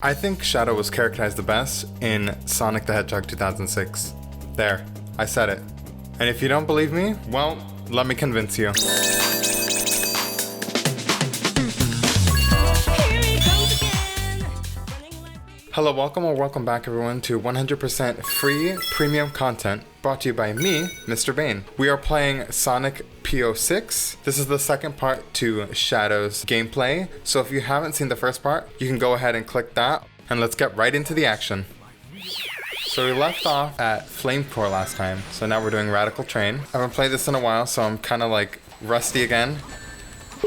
I think Shadow was characterized the best in Sonic the Hedgehog 2006. There, I said it. And if you don't believe me, well, let me convince you. Hello, welcome back everyone to 100% free premium content brought to you by me, Mr. Bane. We are playing Sonic P06. This is the second part to Shadow's gameplay, so if you haven't seen the first part, you can go ahead and click that, and let's get right into the action. So we left off at Flame Core last time, so now we're doing Radical Train. I haven't played this in a while, so I'm kind of like rusty again.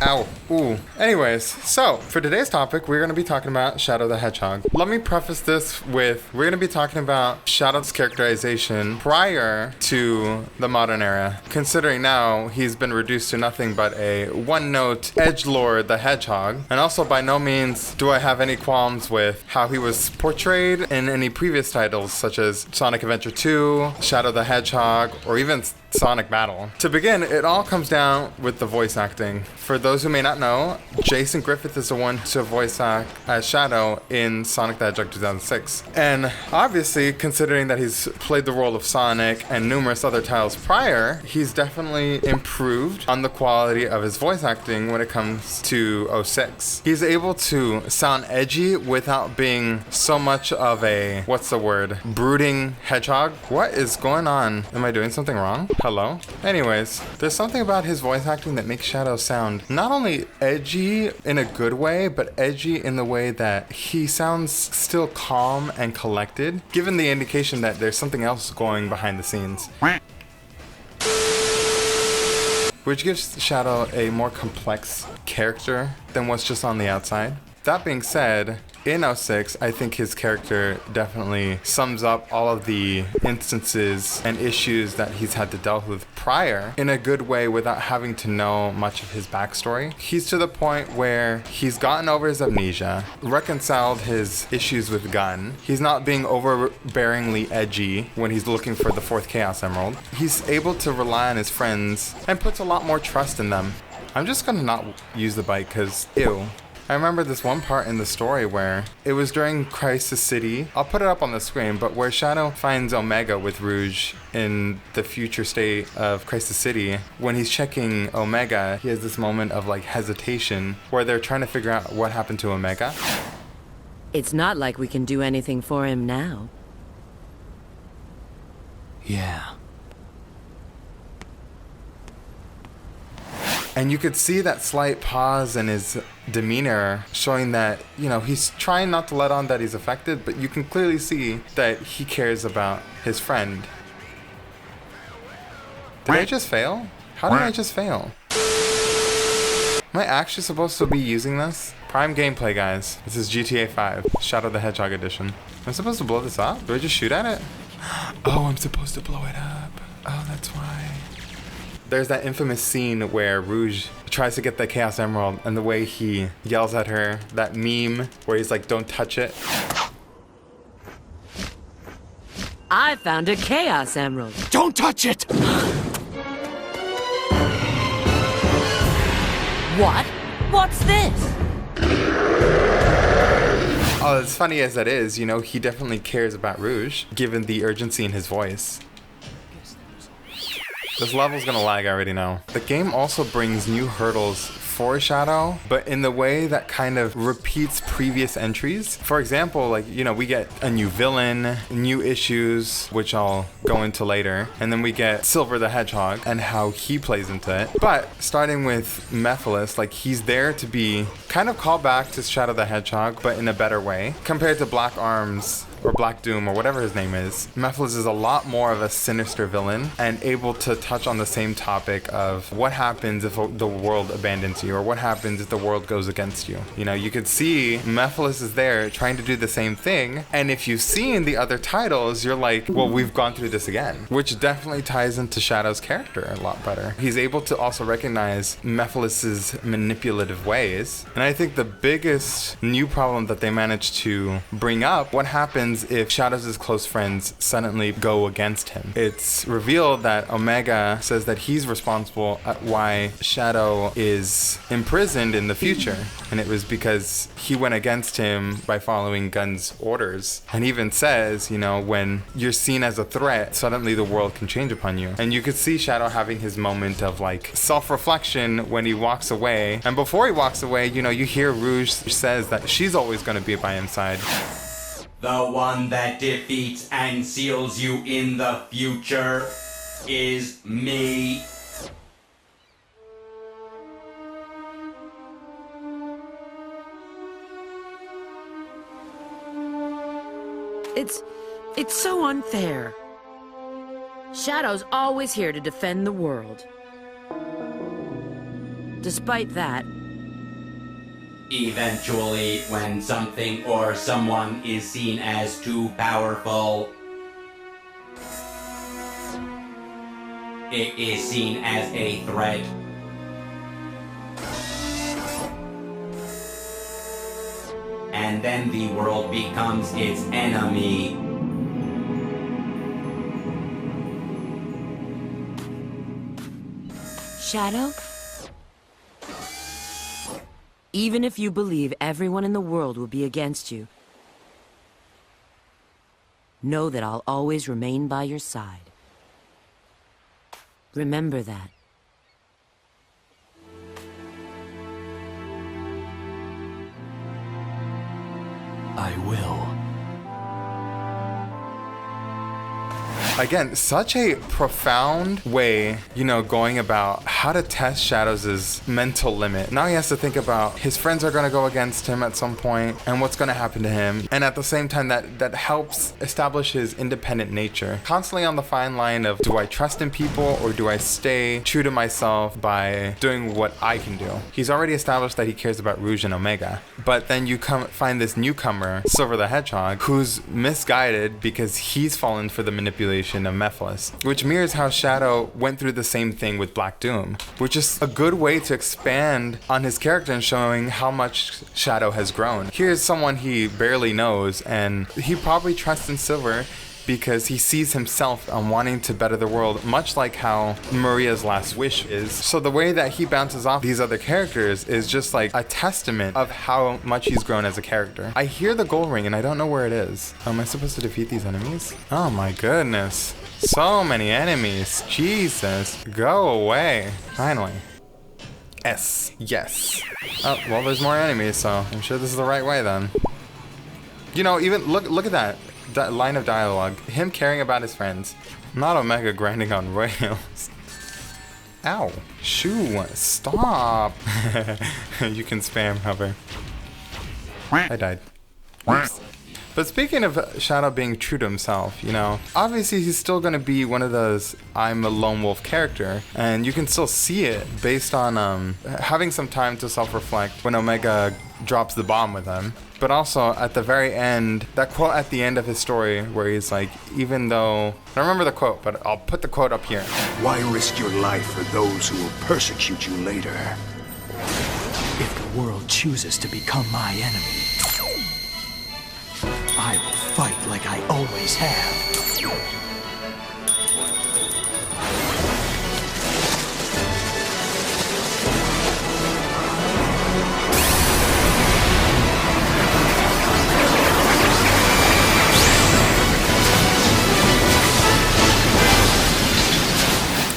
Ow. Ooh. Anyways, so for today's topic, we're going to be talking about Shadow the Hedgehog. Let me preface this with, we're going to be talking about Shadow's characterization prior to the modern era. Considering now he's been reduced to nothing but a one-note edgelord the Hedgehog. And also by no means do I have any qualms with how he was portrayed in any previous titles such as Sonic Adventure 2, Shadow the Hedgehog, or even Sonic Battle. To begin, it all comes down with the voice acting. For those who may not know, Jason Griffith is the one to voice act as Shadow in Sonic the Hedgehog 2006. And obviously, considering that he's played the role of Sonic and numerous other titles prior, he's definitely improved on the quality of his voice acting when it comes to 06. He's able to sound edgy without being so much of a, brooding hedgehog. What is going on? Am I doing something wrong? Hello? Anyways, there's something about his voice acting that makes Shadow sound not only edgy in a good way, but edgy in the way that he sounds still calm and collected, given the indication that there's something else going behind the scenes. Which gives Shadow a more complex character than what's just on the outside. That being said, in 06, I think his character definitely sums up all of the instances and issues that he's had to deal with prior in a good way without having to know much of his backstory. He's to the point where he's gotten over his amnesia, reconciled his issues with Gun. He's not being overbearingly edgy when he's looking for the 4th Chaos Emerald. He's able to rely on his friends and puts a lot more trust in them. I'm just gonna not use the bike because, ew. I remember this one part in the story where it was during Crisis City. I'll put it up on the screen, but where Shadow finds Omega with Rouge in the future state of Crisis City. When he's checking Omega, he has this moment of like hesitation where they're trying to figure out what happened to Omega. It's not like we can do anything for him now. Yeah. And you could see that slight pause in his demeanor, showing that, you know, he's trying not to let on that he's affected, but you can clearly see that he cares about his friend. Did I just fail? How did I just fail? Am I actually supposed to be using this? Prime gameplay, guys. This is GTA 5, Shadow the Hedgehog edition. Am I supposed to blow this up? Do I just shoot at it? Oh, I'm supposed to blow it up. Oh, that's why. There's that infamous scene where Rouge tries to get the Chaos Emerald and the way he yells at her, that meme where he's like, don't touch it. I found a Chaos Emerald. Don't touch it! What? What's this? Oh, as funny as that is, you know, he definitely cares about Rouge, given the urgency in his voice. This level's gonna lag, I already know. The game also brings new hurdles for Shadow, but in the way that kind of repeats previous entries. For example, like, you know, we get a new villain, new issues, which I'll go into later, and then we get Silver the Hedgehog and how he plays into it. But starting with Mephiles, like, he's there to be kind of called back to Shadow the Hedgehog, but in a better way. Compared to Black Arms, or Black Doom, or whatever his name is, Mephiles is a lot more of a sinister villain and able to touch on the same topic of what happens if the world abandons you, or what happens if the world goes against you. You know, you could see Mephiles is there trying to do the same thing, and if you've seen the other titles, you're like, well, we've gone through this again, which definitely ties into Shadow's character a lot better. He's able to also recognize Mephiles' manipulative ways, and I think the biggest new problem that they managed to bring up, what happens happens if Shadows' close friends suddenly go against him? It's revealed that Omega says that he's responsible at why Shadow is imprisoned in the future. And it was because he went against him by following Gun's orders. And even says, when you're seen as a threat, suddenly the world can change upon you. And you could see Shadow having his moment of self-reflection when he walks away. And before he walks away, you hear Rouge says that she's always going to be by his side. The one that defeats and seals you in the future is me. It's so unfair. Shadow's always here to defend the world. Despite that, eventually, when something or someone is seen as too powerful, it is seen as a threat. And then the world becomes its enemy. Shadow? Even if you believe everyone in the world will be against you, know that I'll always remain by your side. Remember that. I will. Again, such a profound way, going about how to test Shadows' mental limit. Now he has to think about his friends are going to go against him at some point and what's going to happen to him. And at the same time, that helps establish his independent nature. Constantly on the fine line of, do I trust in people or do I stay true to myself by doing what I can do? He's already established that he cares about Rouge and Omega. But then you find this newcomer, Silver the Hedgehog, who's misguided because he's fallen for the manipulation of Mephiles, which mirrors how Shadow went through the same thing with Black Doom, which is a good way to expand on his character and showing how much Shadow has grown. Here's someone he barely knows, and he probably trusts in Silver because he sees himself on wanting to better the world, much like how Maria's last wish is. So the way that he bounces off these other characters is just like a testament of how much he's grown as a character. I hear the gold ring and I don't know where it is. Am I supposed to defeat these enemies? Oh my goodness. So many enemies. Jesus. Go away. Finally. Yes. Oh, well, there's more enemies, so I'm sure this is the right way then. Even look at that line of dialogue. Him caring about his friends. Not Omega grinding on rails. Ow. Shoo. Stop. You can spam hover. I died. Oops. But speaking of Shadow being true to himself, obviously he's still going to be one of those I'm a lone wolf character. And you can still see it based on having some time to self-reflect when Omega drops the bomb with him. But also at the very end, that quote at the end of his story where he's like, even though, I don't remember the quote, but I'll put the quote up here. Why risk your life for those who will persecute you later? If the world chooses to become my enemy, I will fight like I always have.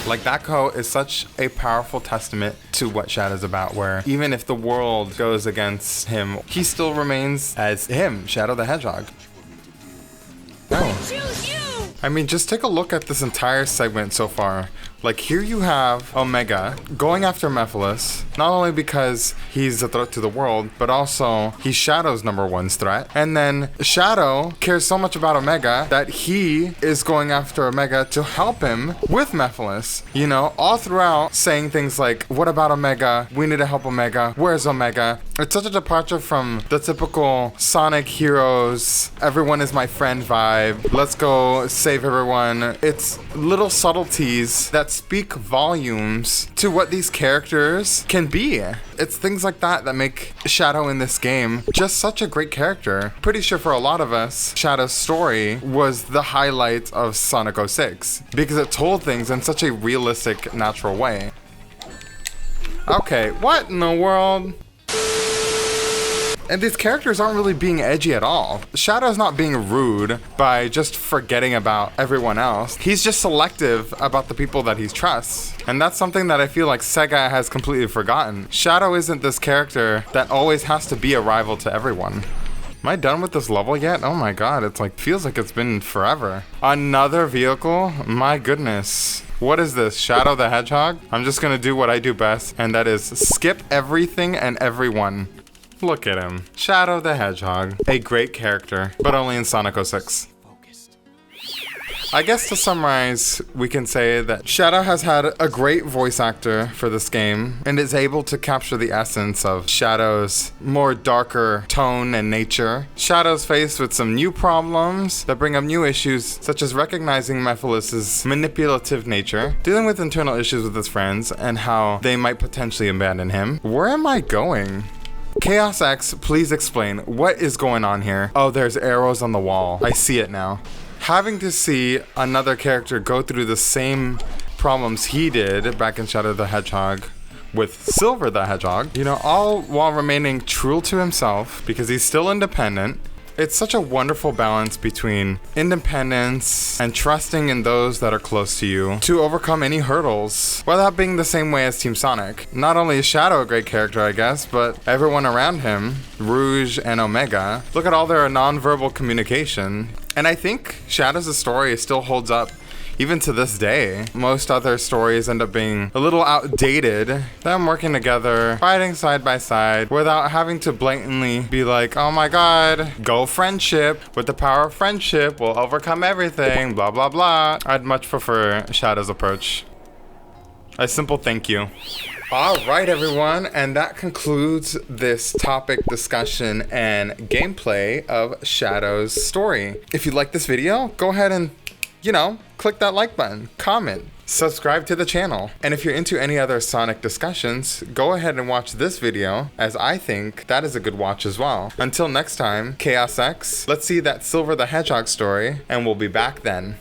Like, that quote is such a powerful testament to what Shadow's about, where even if the world goes against him, he still remains as him, Shadow the Hedgehog. Oh. I mean, just take a look at this entire segment so far. Like, here you have Omega going after Mephiles, not only because he's a threat to the world, but also he's Shadow's #1 threat. And then Shadow cares so much about Omega that he is going after Omega to help him with Mephiles. All throughout saying things like, what about Omega? We need to help Omega. Where's Omega? It's such a departure from the typical Sonic heroes, everyone is my friend vibe. Let's go save everyone. It's little subtleties that speak volumes to what these characters can be. It's things like that that make Shadow in this game just such a great character. Pretty sure for a lot of us, Shadow's story was the highlight of Sonic 06 because it told things in such a realistic, natural way. Okay, what in the world? And these characters aren't really being edgy at all. Shadow's not being rude by just forgetting about everyone else. He's just selective about the people that he trusts. And that's something that I feel like Sega has completely forgotten. Shadow isn't this character that always has to be a rival to everyone. Am I done with this level yet? Oh my god, it's like, feels like it's been forever. Another vehicle? My goodness. What is this, Shadow the Hedgehog? I'm just gonna do what I do best, and that is skip everything and everyone. Look at him. Shadow the Hedgehog. A great character, but only in Sonic 06. I guess to summarize, we can say that Shadow has had a great voice actor for this game and is able to capture the essence of Shadow's more darker tone and nature. Shadow's faced with some new problems that bring up new issues, such as recognizing Mephiles' manipulative nature, dealing with internal issues with his friends, and how they might potentially abandon him. Where am I going? Chaos X, please explain what is going on here. Oh, there's arrows on the wall. I see it now. Having to see another character go through the same problems he did back in Shadow the Hedgehog with Silver the Hedgehog, you know, all while remaining true to himself because he's still independent. It's such a wonderful balance between independence and trusting in those that are close to you to overcome any hurdles without being the same way as Team Sonic. Not only is Shadow a great character, I guess, but everyone around him, Rouge and Omega, look at all their nonverbal communication. And I think Shadow's story still holds up even to this day. Most other stories end up being a little outdated. Them working together, fighting side by side, without having to blatantly be like, oh my god, go friendship. With the power of friendship, we'll overcome everything, blah blah blah. I'd much prefer Shadow's approach. A simple thank you. Alright everyone, and that concludes this topic discussion and gameplay of Shadow's story. If you like this video, go ahead and, you know, click that like button, comment, subscribe to the channel. And if you're into any other Sonic discussions, go ahead and watch this video, as I think that is a good watch as well. Until next time, Chaos X, let's see that Silver the Hedgehog story, and we'll be back then.